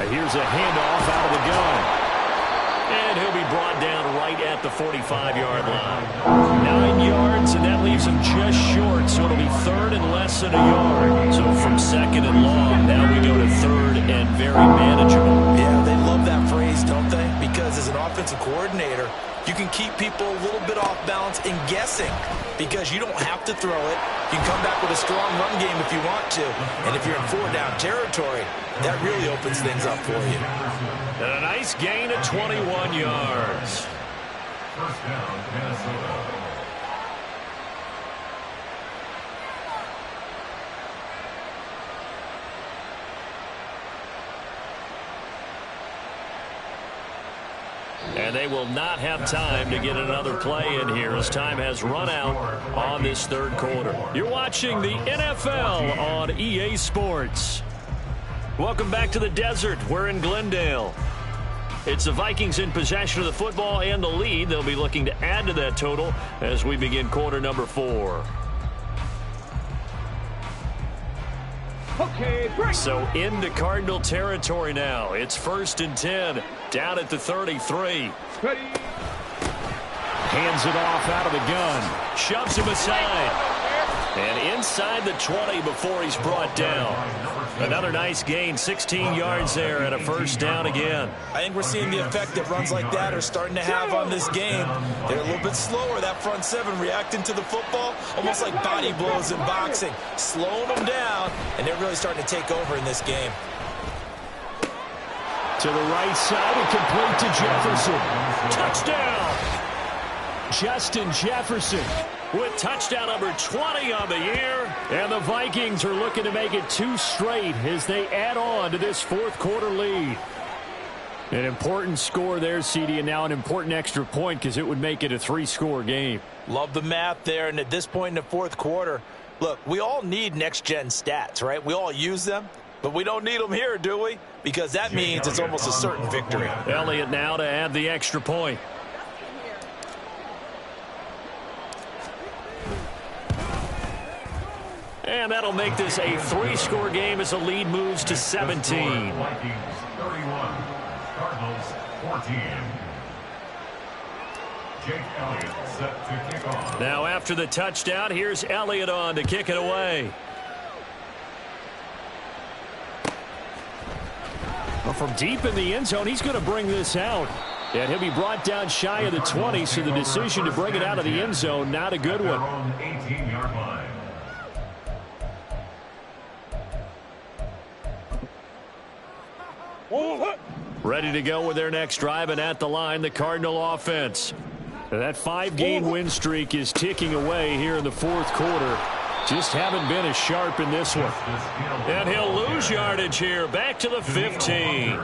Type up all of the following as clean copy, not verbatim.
Here's a handoff out of the gun. And he'll be brought down right at the 45-yard line. 9 yards, and that leaves him just short, so it'll be third and less than a yard. So from second and long, now we go to third and very manageable. Yeah, they love that phrase, don't they? Because as an offensive coordinator, you can keep people a little bit off balance and guessing because you don't have to throw it. You can come back with a strong run game if you want to. And if you're in 4-down territory, that really opens things up for you. And a nice gain of 21 yards. First down, Minnesota. And they will not have time to get another play in here as time has run out on this third quarter. You're watching the NFL on EA Sports. Welcome back to the desert. We're in Glendale. It's the Vikings in possession of the football and the lead. They'll be looking to add to that total as we begin quarter number 4. Okay, break. So into Cardinal territory now. It's 1st and 10. Down at the 33. Ready. Hands it off out of the gun. Shoves him aside. And inside the 20 before he's brought down. Another nice gain, 16 yards there and a first down again. I think we're seeing the effect that runs like that are starting to have on this game. They're a little bit slower, that front seven, reacting to the football, almost like body blows in boxing, slowing them down, and they're really starting to take over in this game. To the right side and complete to Jefferson. Touchdown! Justin Jefferson with touchdown number 20 on the year. And the Vikings are looking to make it 2 straight as they add on to this fourth quarter lead. An important score there, CD, and now an important extra point because it would make it a 3-score game. Love the math there, and at this point in the fourth quarter, look, we all need next-gen stats, right? We all use them, but we don't need them here, do we? Because that means it's almost a certain victory. Elliott now to add the extra point. And that'll make this a 3-score game as the lead moves to 17. Vikings 31, Cardinals 14. Jake Elliott set to kick off. Now after the touchdown, here's Elliott on to kick it away. Well, from deep in the end zone, he's going to bring this out. And he'll be brought down shy of the 20, so the decision to bring it out of the end zone, not a good one. 18-yard line. Ready to go with their next drive, and at the line, the Cardinal offense. That 5-game win streak is ticking away here in the fourth quarter. Just haven't been as sharp in this one. And he'll lose yardage here. Back to the 15.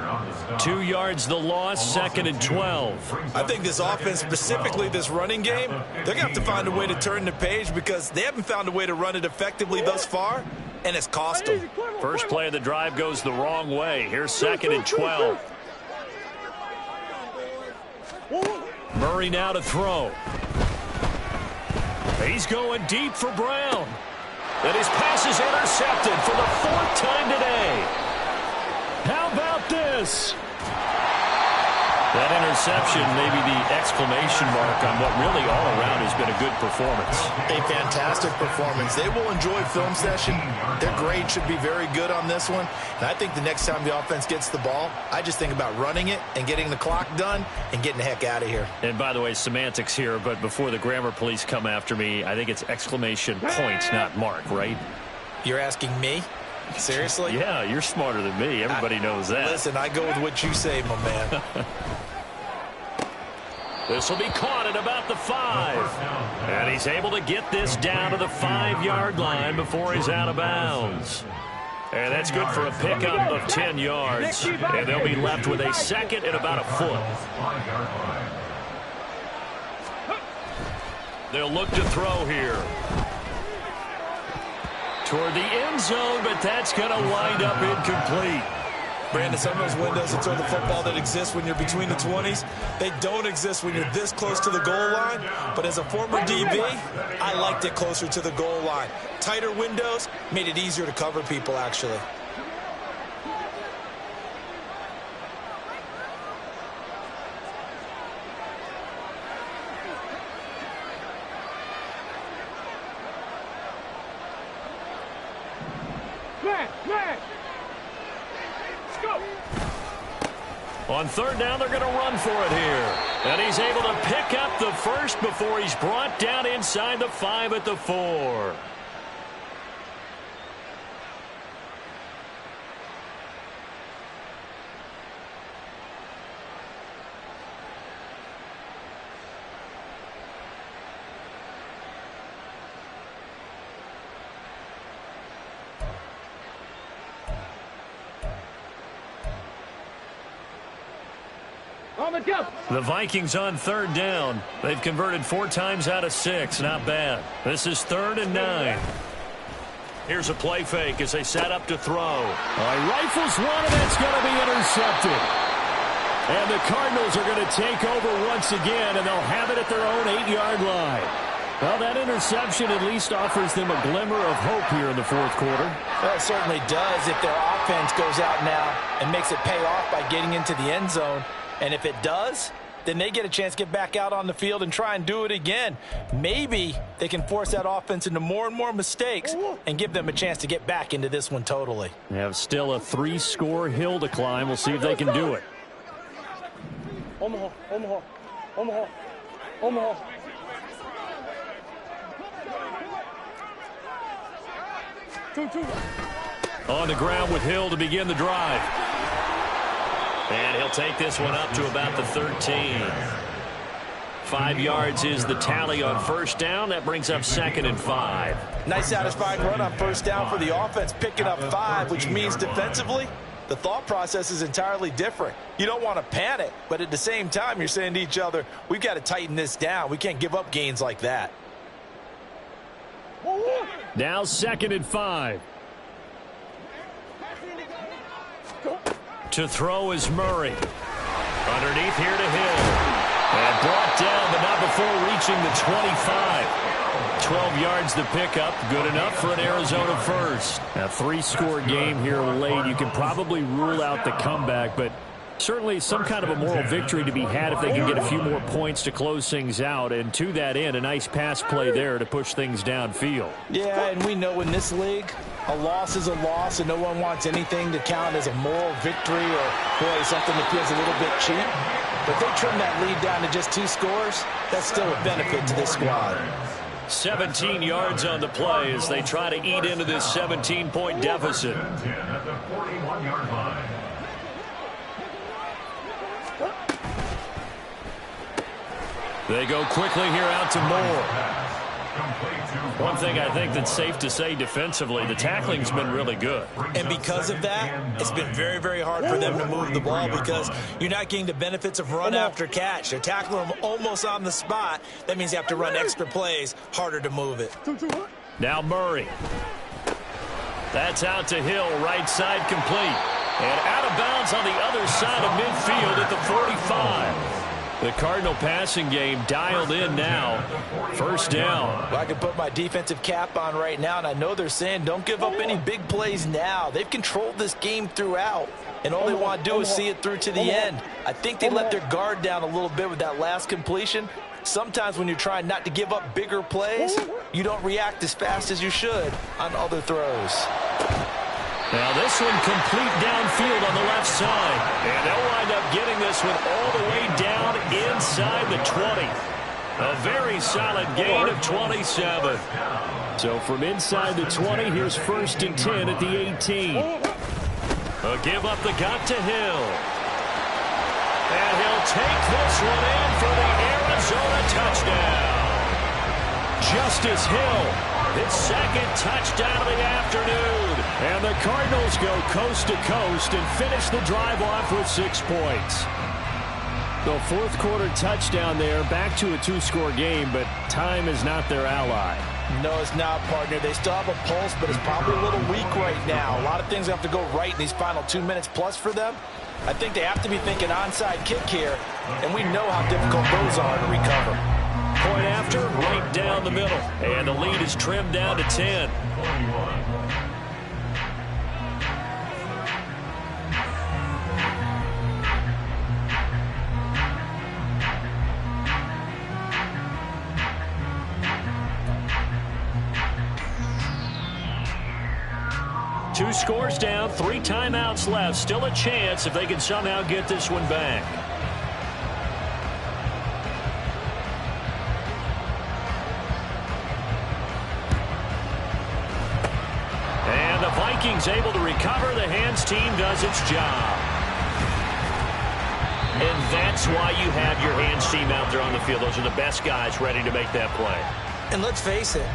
2 yards the loss, 2nd and 12. I think this offense, specifically this running game, they're going to have to find a way to turn the page because they haven't found a way to run it effectively thus far, and it's cost them. First play of the drive goes the wrong way. Here's 2nd and 12. Murray now to throw. He's going deep for Brown. And his pass is intercepted for the 4th time today. How about this? That interception may be the exclamation mark on what really all around has been a good performance. A fantastic performance. They will enjoy film session. Their grade should be very good on this one. And I think the next time the offense gets the ball, I just think about running it and getting the clock done and getting the heck out of here. And by the way, semantics here, but before the grammar police come after me, I think it's exclamation point, not mark, right? You're asking me? Seriously? Yeah, you're smarter than me. Everybody knows that. Listen, I go with what you say, my man. This will be caught at about the 5. And he's able to get this down to the 5-yard line before he's out of bounds. And that's good for a pickup of 10 yards. And they'll be left with a 2nd and about a foot. They'll look to throw here. Toward the end zone, but that's going to wind up incomplete. Brandon, some of those windows to throw the football that exist when you're between the 20s, they don't exist when you're this close to the goal line. But as a former DB, I liked it closer to the goal line. Tighter windows made it easier to cover people, actually. On third down, they're going to run for it here. And he's able to pick up the first before he's brought down inside the 5 at the 4. The Vikings on third down. They've converted 4 times out of 6. Not bad. This is 3rd and 9. Here's a play fake as they set up to throw. Rifles one, and it's going to be intercepted. And the Cardinals are going to take over once again, and they'll have it at their own 8-yard line. Well, that interception at least offers them a glimmer of hope here in the fourth quarter. Well, it certainly does if their offense goes out now and makes it pay off by getting into the end zone. And if it does, then they get a chance to get back out on the field and try and do it again. Maybe they can force that offense into more and more mistakes and give them a chance to get back into this one totally. They have still a 3-score hill to climb. We'll see if they can do it. Omaha, Omaha, Omaha, Omaha. On the ground with Hill to begin the drive. And he'll take this one up to about the 13. 5 yards is the tally on first down. That brings up 2nd and 5. Nice satisfying run on first down for the offense, picking up 5, which means defensively, the thought process is entirely different. You don't want to panic, but at the same time, you're saying to each other, we've got to tighten this down. We can't give up gains like that. Now 2nd and 5. To throw is Murray. Underneath here to Hill. And brought down, but not before reaching the 25. 12 yards the pickup. Good enough for an Arizona first. A 3-score game here late. You can probably rule out the comeback, but certainly some kind of a moral victory to be had if they can get a few more points to close things out. And to that end, a nice pass play there to push things downfield. Yeah, and we know in this league, a loss is a loss, and no one wants anything to count as a moral victory or, boy, something that feels a little bit cheap. But if they trim that lead down to just 2 scores, that's still a benefit to this squad. 17 yards on the play as they try to eat into this 17-point deficit. 10 at the 41-yard line. They go quickly here out to Moore. One thing I think that's safe to say defensively, the tackling's been really good. And because of that, it's been very, very hard for them to move the ball because you're not getting the benefits of run after catch. They're tackling them almost on the spot. That means you have to run extra plays, harder to move it. Now Murray. That's out to Hill, right side complete. And out of bounds on the other side of midfield at the 45. The Cardinal passing game dialed in now. First down. Well, I can put my defensive cap on right now, and I know they're saying don't give up any big plays now. They've controlled this game throughout, and all they want to do is see it through to the end. I think they let their guard down a little bit with that last completion. Sometimes when you're trying not to give up bigger plays, you don't react as fast as you should on other throws. Now this one complete downfield on the left side. And they'll wind up getting this one all the way down inside the 20. A very solid gain of 27. So from inside the 20, here's 1st and 10 at the 18. A give up the gut to Hill. And he'll take this one in for the Arizona touchdown. Justice Hill. His 2nd touchdown of the afternoon. And the Cardinals go coast to coast and finish the drive off with 6 points. The fourth quarter touchdown there, back to a 2-score game, but time is not their ally. No, it's not, partner. They still have a pulse, but it's probably a little weak right now. A lot of things have to go right in these final 2 minutes plus for them. I think they have to be thinking onside kick here, and we know how difficult those are to recover. Point after, right down the middle. And the lead is trimmed down to 10. 2 scores down, 3 timeouts left. Still a chance if they can somehow get this one back. And the Vikings able to recover. The hands team does its job. And that's why you have your hands team out there on the field. Those are the best guys ready to make that play. And let's face it,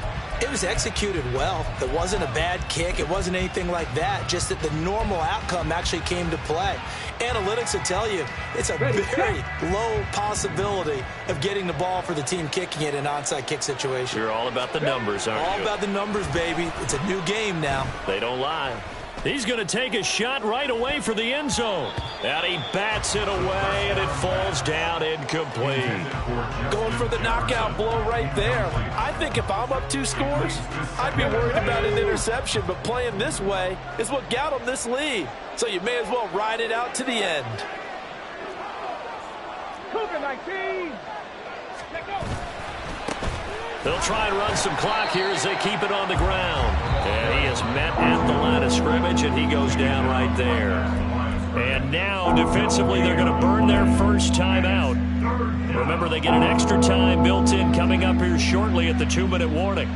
it was executed well. It wasn't a bad kick. It wasn't anything like that. Just that the normal outcome actually came to play. Analytics will tell you it's a very low possibility of getting the ball for the team kicking it in an onside kick situation. You're all about the numbers, aren't you? All about the numbers, baby. It's a new game now. They don't lie. He's going to take a shot right away for the end zone. And he bats it away, and it falls down incomplete. Going for the knockout blow right there. I think if I'm up 2 scores, I'd be worried about an interception, but playing this way is what got him this lead. So you may as well ride it out to the end. Cougar 19. They'll try and run some clock here as they keep it on the ground. And he is met at the line of scrimmage, and he goes down right there. And now, defensively, they're going to burn their first time out. Remember, they get an extra time built in coming up here shortly at the 2-minute warning.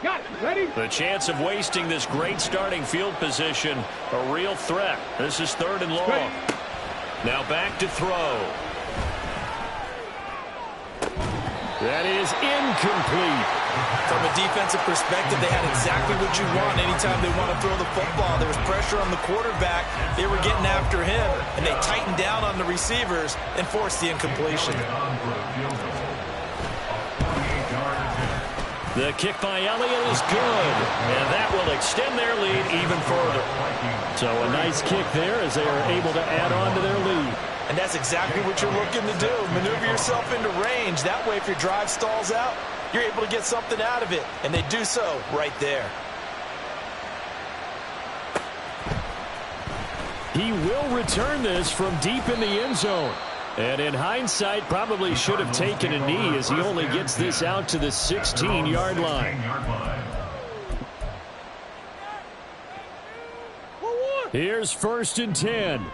Got it. Ready? The chance of wasting this great starting field position, a real threat. This is 3rd and long. Now back to throw. That is incomplete. From a defensive perspective, they had exactly what you want anytime they want to throw the football. There was pressure on the quarterback. They were getting after him, and they tightened down on the receivers and forced the incompletion. The kick by Elliott is good, and that will extend their lead even further. So a nice kick there as they are able to add on to their lead. And that's exactly what you're looking to do. Maneuver yourself into range. That way, if your drive stalls out, you're able to get something out of it. And they do so right there. He will return this from deep in the end zone. And in hindsight, probably should have taken a knee as he only gets this out to the 16-yard line. Here's 1st and 10.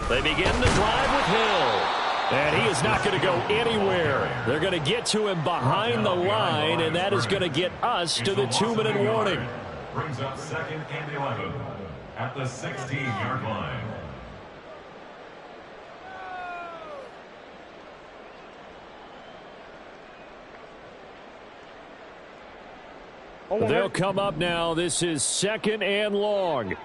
They begin the drive with Hill. And he is not going to go anywhere. They're going to get to him behind the line, and that is going to get us to the 2-minute warning. Brings up 2nd and 11 at the 16-yard line. They'll come up now. This is 2nd and long.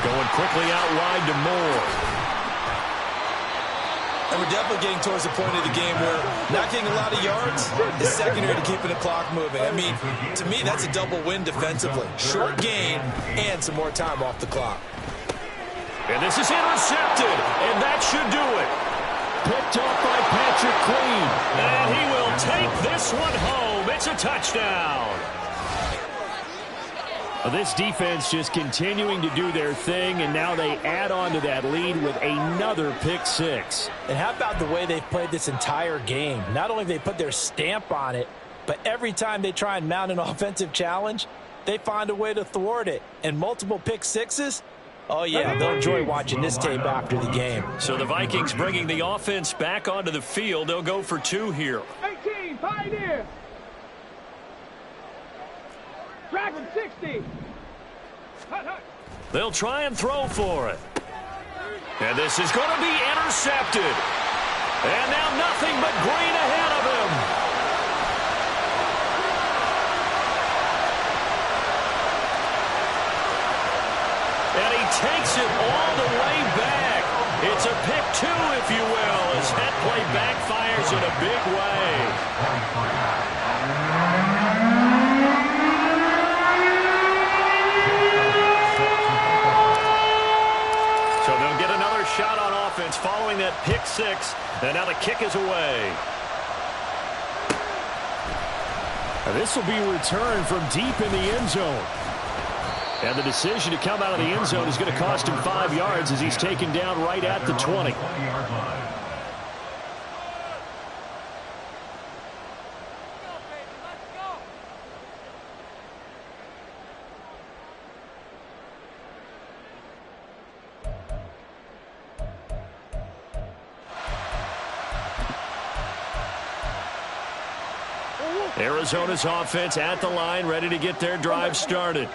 Going quickly out wide to Moore. And we're definitely getting towards the point of the game where not getting a lot of yards is secondary to keeping the clock moving. I mean, to me, that's a double win defensively. Short gain and some more time off the clock. And this is intercepted, and that should do it. Picked off by Patrick Queen. And he will take this one home. It's a touchdown. This defense just continuing to do their thing, and now they add on to that lead with another pick 6. And how about the way they've played this entire game? Not only have they put their stamp on it, but every time they try and mount an offensive challenge, they find a way to thwart it. And multiple pick 6s, oh yeah, they'll enjoy watching this tape after the game. So the Vikings bringing the offense back onto the field. They'll go for 2 here. 18, Pioneer. Dragon 60. They'll try and throw for it. And this is going to be intercepted. And now nothing but green ahead of him. And he takes it all the way back. It's a pick 2, if you will, as that play backfires in a big way. So they'll get another shot on offense following that pick 6. And now the kick is away. This will be returned from deep in the end zone. And the decision to come out of the end zone is going to cost him 5 yards as he's taken down right at the 20. Arizona's offense at the line, ready to get their drive started.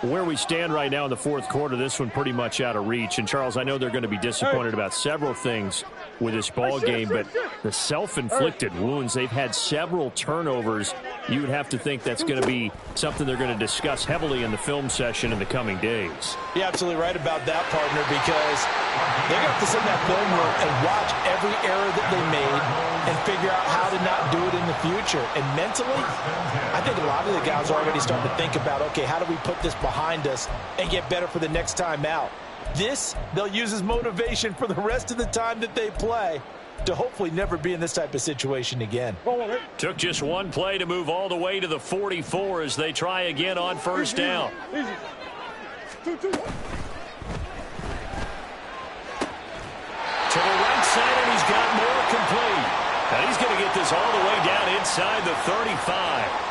Where we stand right now in the fourth quarter, this one pretty much out of reach. And, Charles, I know they're going to be disappointed about several things with this ball game, but the self-inflicted wounds, they've had several turnovers. You would have to think that's going to be something they're going to discuss heavily in the film session in the coming days. You're absolutely right about that, partner, because they're going to have to sit in that film room and watch every error that they made and figure out how to not do it in the future. And mentally, I think a lot of the guys are already starting to think about, okay, how do we put this behind us and get better for the next time out? This, they'll use as motivation for the rest of the time that they play to hopefully never be in this type of situation again. Took just one play to move all the way to the 44 as they try again on first down. Easy. 2-2. To the right side, and he's got more complete. And he's going to get this all the way down inside the 35.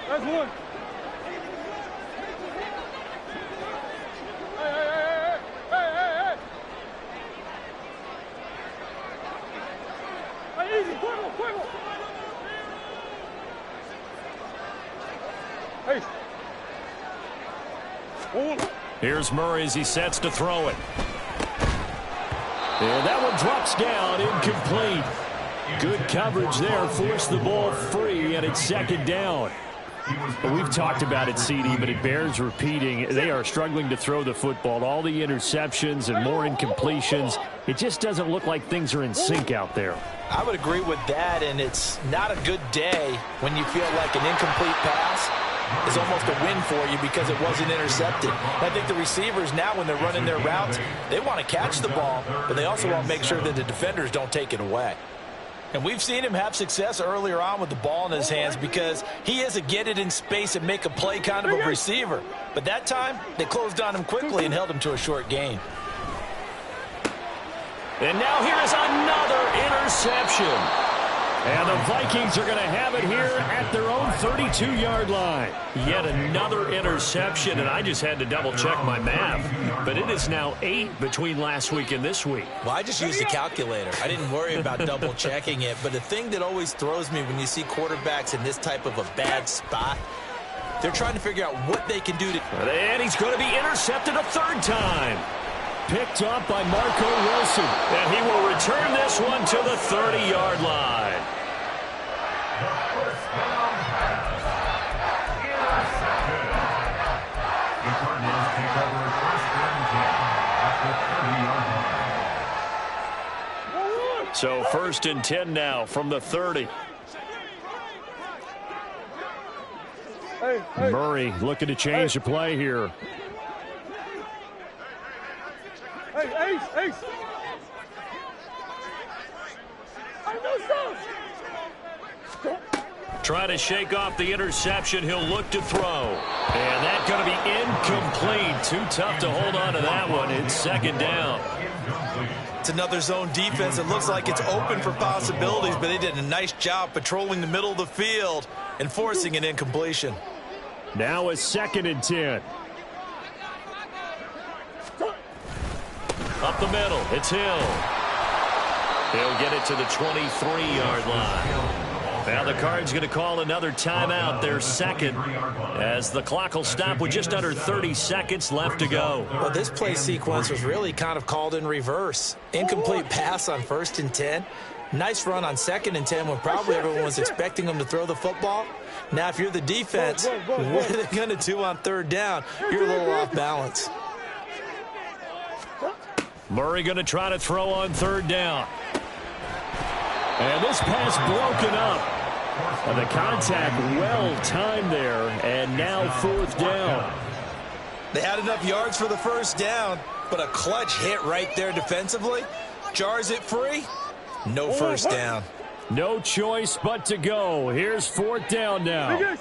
That's one. Hey, easy, quick. Hey. Here's Murray as he sets to throw it. And that one drops down, incomplete. Good coverage there, forced the ball free, and it's second down. We've talked about it, CD, but it bears repeating. They are struggling to throw the football. All the interceptions and more incompletions. It just doesn't look like things are in sync out there. I would agree with that, and it's not a good day when you feel like an incomplete pass is almost a win for you because it wasn't intercepted. I think the receivers now, when they're running their routes, they want to catch the ball, but they also want to make sure that the defenders don't take it away. And we've seen him have success earlier on with the ball in his hands because he is a get it in space and make a play kind of a receiver. But that time, they closed on him quickly and held him to a short gain. And now here is another interception. And the Vikings are going to have it here at their own 32-yard line. Yet another interception, and I just had to double-check my math. But it is now 8 between last week and this week. Well, I just used a calculator. I didn't worry about double-checking it. But the thing that always throws me when you see quarterbacks in this type of a bad spot, they're trying to figure out what they can do to... And he's going to be intercepted a third time. Picked up by Marco Wilson. And he will return this one to the 30-yard line. So 1st and 10 now from the 30. Murray looking to change the play here. Hey, Ace. Trying to shake off the interception. He'll look to throw. And that's going to be incomplete. Too tough to hold on to that one. It's second down. It's another zone defense. It looks like it's open for possibilities, but they did a nice job patrolling the middle of the field and forcing an incompletion. Now it's 2nd and 10. Up the middle. It's Hill. He'll get it to the 23-yard line. Now the Cards going to call another timeout, their second, as the clock will stop with just under 30 seconds left to go. Well, this play sequence was really kind of called in reverse. Incomplete pass on 1st and 10. Nice run on 2nd and 10 when probably everyone was expecting them to throw the football. Now, if you're the defense, what are they going to do on 3rd down? You're a little off balance. Murray going to try to throw on 3rd down. And this pass broken up. And the contact well timed there, and now 4th down. They had enough yards for the first down, but a clutch hit right there defensively. Jars it free. No first down. No choice but to go. Here's fourth down now.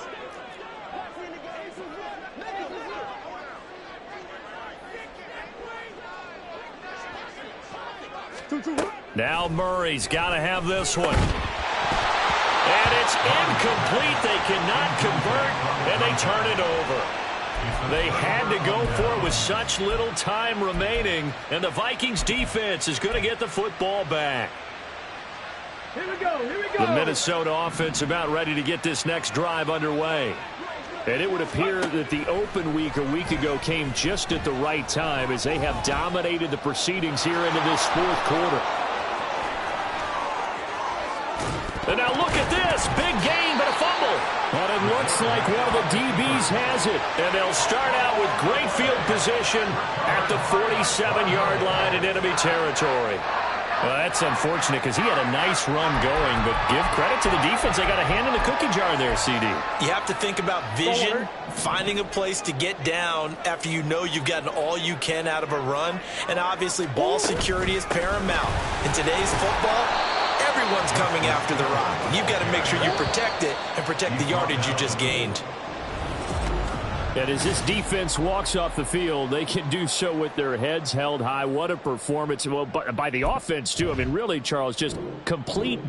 Now Murray's got to have this one. And it's incomplete. They cannot convert, and they turn it over. They had to go for it with such little time remaining, and the Vikings defense is going to get the football back. Here we go, here we go. The Minnesota offense about ready to get this next drive underway. And it would appear that the open week a week ago came just at the right time as they have dominated the proceedings here into this fourth quarter. And now look at this. Big gain, but a fumble. And it looks like one of the DBs has it. And they'll start out with great field position at the 47-yard line in enemy territory. Well, that's unfortunate because he had a nice run going, but give credit to the defense. They got a hand in the cookie jar there, CD. You have to think about vision, finding a place to get down after you know you've gotten all you can out of a run, and obviously ball security is paramount. In today's football, everyone's coming after the rock. You've got to make sure you protect it and protect the yardage you just gained. And as this defense walks off the field, they can do so with their heads held high. What a performance. Well, by the offense, too. I mean, really, Charles, just complete